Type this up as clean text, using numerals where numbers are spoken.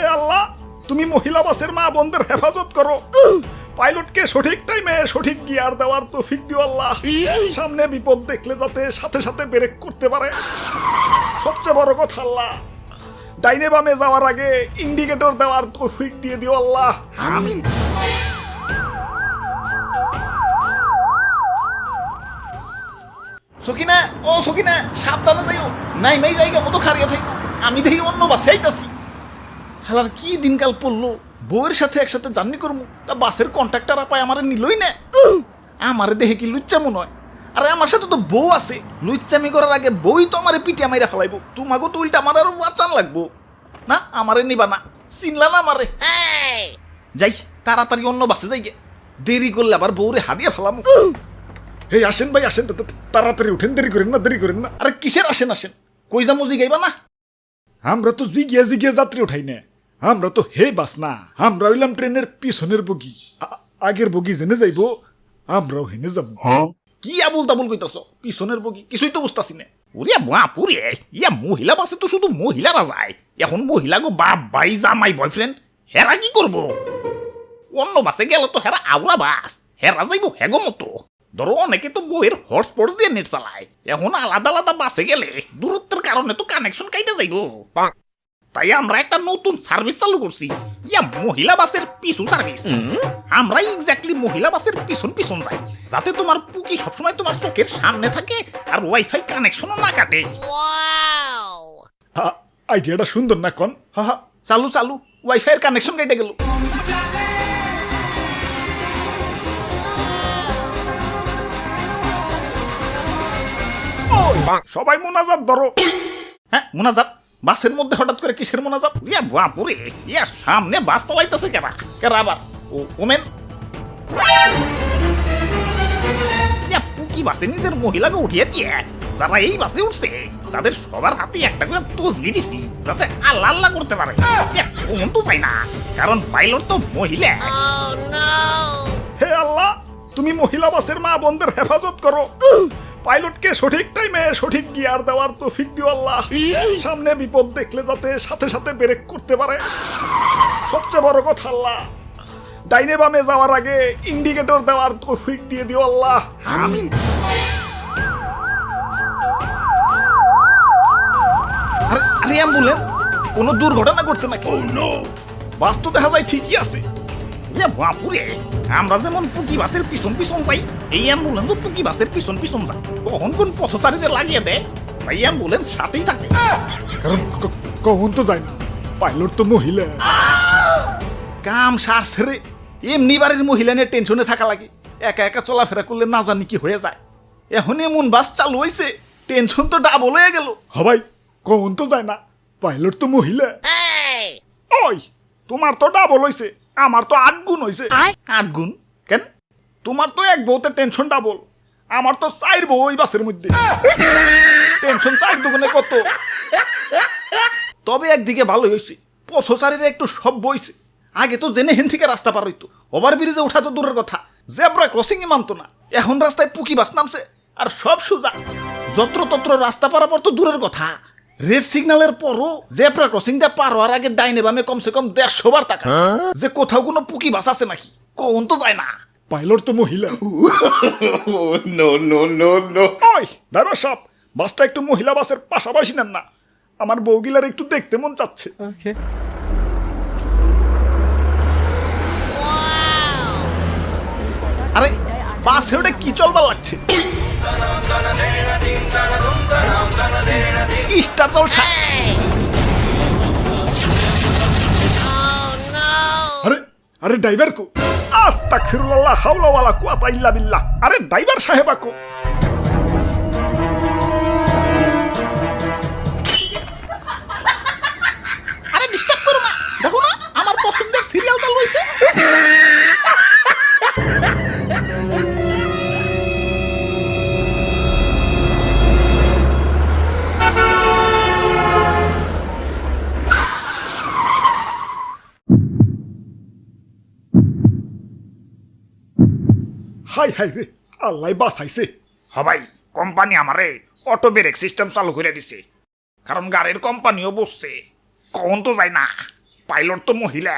হে আল্লাহ, তুমি মহিলা বাসের মা বোনদের হেফাজত করো। পাইলটকে সঠিক টাইমে সঠিক গিয়ার দেওয়ার তৌফিক দিও আল্লাহ। সামনে বিপদ দেখলে যাতে সাথে সাথে ব্রেক করতে পারে। সবচেয়ে বড় কথা আল্লাহ, ডাইনে বামে যাওয়ার আগে ইন্ডিকেটর দেওয়ার তৌফিক দিয়ে দিও আল্লাহ। আমিন। সকিনা, ও সকিনা, সাবধানে যাইও। নাই নাই জায়গা মতো খারিয়া থাকো। আমি দেখি অন্য বাসে আইতাছি। হালার কি দিনকাল পড়লো, বউয়ের সাথে একসাথে জার্নি করবো, তা বাসের কন্ট্রাক্টর আপায় আমারে নিলই না। আমারে দেখে কি লুচ্চা মনে হয়? আরে আমার সাথে তো বউ আছে, লুচ্চামি করার আগে বউই তো আমারে পিটিয়া মাইরা ফেলাইবো। তোমাকে তো উল্টা আমার আরো বাঁচান লাগবো না। আমারে নিবা না, চিনলা না আমারে। যাই তাড়াতাড়ি অন্য বাসে যাই গে, দেরি করলে আবার বউরে হারিয়ে ফেলাম। হে আসেন ভাই আসেন, তাড়াতাড়ি উঠেন, দেরি করেন না, দেরি করেন না। আরে কিসের আসেন আসেন, কই যামু জিগাইবা না? আমরা তো জিগিয়া জিগিয়া যাত্রী উঠাই না, আমরা তো হে বাস না, আমরা হইলাম ট্রেনের পিছনের বগি। আগের বগি জেনে যাইবো, আমরাও হেনে যাবো। কি আবুল তাবুল কইতাছ? পিছনের বগি কিছুই তো বুঝতাছি না। ওরে বাপুরে, ইয়া মহিলা বাসে তো শুধু মহিলারা যায়। এখন মহিলা গো বাপ ভাই জামাই বয়ফ্রেন্ড, হেরা কি করব? অন্য বাসে গেলে তো হেরা আউরা বাস, হেরা যাইব হেগো মতো। ধরো অনেকে তো বইয়ের হটস্পট দিয়ে নেট চালায়। এখন আলাদা আলাদা বাসে গেলে দূরত্বের কারণে তো কানেকশন কাইতে যাইব। তাই আমরা একটা নতুন সার্ভিস চালু করছি, ইয়া মহিলা বাসের পিছু সার্ভিস। আমরা এক্স্যাক্টলি মহিলা বাসের পিছন পিছন যাই, যাতে তোমার পুকি সবসময় তোমার চোখের সামনে থাকে আর ওয়াইফাই কানেকশনও না কাটে। আইডিয়াটা সুন্দর না কন? হা হা, চালু চালু, ওয়াইফাই এর কানেকশন কেটে গেল। সবাই মোনাজাত ধরো। হ্যাঁ মোনাজাত? বাসের মধ্যে হঠাৎ করে কিসের মোনাজাত? ইয়া বাপুরে, ইয়া সামনে বাস চালাইতেছে কেরা কেরা আবার? ও ওমেন, ইয়া পুকি বাসে নিজের মহিলাকে উঠিয়ে দিয়ে যারা এই বাসে উঠছে তাদের সবার হাতে একটা করে তসবি দিছি, যাতে আল্লাহ আল্লাহ করতে পারে। ইয়া ওমন তো চাই না, কারণ পাইলট তো মহিলা। হে আল্লাহ, তুমি মহিলা বাসের মা বোনদের হেফাজত করো। পাইলটকে সঠিক টাইমে সঠিক গিয়ার দেওয়ার তৌফিক দিও আল্লাহ। সামনে বিপদ দেখলে যাতে সাথে সাথে ব্রেক করতে পারে। সবচেয়ে বড় কথা আল্লাহ, ডাইনে বামে যাওয়ার আগে ইন্ডিকেটর দেওয়ার তৌফিক দিয়ে দিও আল্লাহ। আমিন। আরে অ্যাম্বুলেন্স, কোনো দুর্ঘটনা ঘটছে নাকি? বাস তো দেখা যায় ঠিকই আছে। ইয়া বাপুরে, আমরা যেমন পুকি বাসের পিছন পিছন যাই, এই অ্যাম্বুলেন্সও পুকি বাসের পিছন পিছন যায়। কখন কোন পথচারীদের লাগিয়ে দেয়, ভাই অ্যাম্বুলেন্স সাথেই থাকে। কারণ কখন তো যায় না, পাইলট তো মহিলা। কাম সার ছেড়ে এমনি বাড়ির মহিলা নিয়ে টেনশনে থাকা লাগে। একা একা চলাফেরা করলে না জানি কি হয়ে যায়। এখন এমন বাস চালু হয়েছে, টেনশন তো ডাবল হয়ে গেল। হবাই, কখন তো যায় না, পাইলট তো মহিলা। ওই তোমার তো ডাবল হইছে, আমার তো 8 গুণ হইছে। 8 গুণ কেন? তোমার তো এক বউতে টেনশন ডাবল, আমার তো 4 বউ ওই বাসের মধ্যে। টেনশন 4 দুগুণে কত? তবে একদিকে ভালো হয়েছে, পথচারীরা একটু সব বইছে। আগে তো জেনে হেন থেকে রাস্তা পার হইতো, ওভার ব্রিজে ওঠা তো দূরের কথা, জেব্রা ক্রসিং এ মানতো না। এখন রাস্তায় পুকি বাস নামছে আর সব সোজা, যত্রতত্র রাস্তা পারাপার তো দূরের কথা। রেড সিগন্যালের পরও জেব্রা ক্রসিংটা পার হওয়ার আগে ডাইনে বামে কমসে কম 150 বার তাকা, যে কোথাও কোনো পুকি বাস আছে নাকি। কোন তো যায় না, পাইলট তো মহিলা। ওই ড্রাইভার সাহেব, বাসটা একটু মহিলা বাসের পাশাপাশি নেন না, আমার বউগিলার একটু দেখতে মন চাচ্ছে। আরে বাসে ওটা কি চলবার লাগছে? স্টার জলসা। আরে আরে ড্রাইভার কো? আস্তাগফিরুল্লাহ, হাওলা ওয়ালা কুওয়াতা ইল্লা বিল্লাহ। আরে ড্রাইভার সাহেব কো? আরে ডিস্টার্ব করো না, দেখো না আমার পছন্দের সিরিয়াল চালু হইছে। হাই হাই রে, আল্লাহ বাঁচাইছে। হবাই, কোম্পানি আমারে অটো ব্রেক সিস্টেম চালু করে দিছে, কারণ গাড়ির কোম্পানিও বসছে। কখন তো যায় না, পাইলট তো মহিলা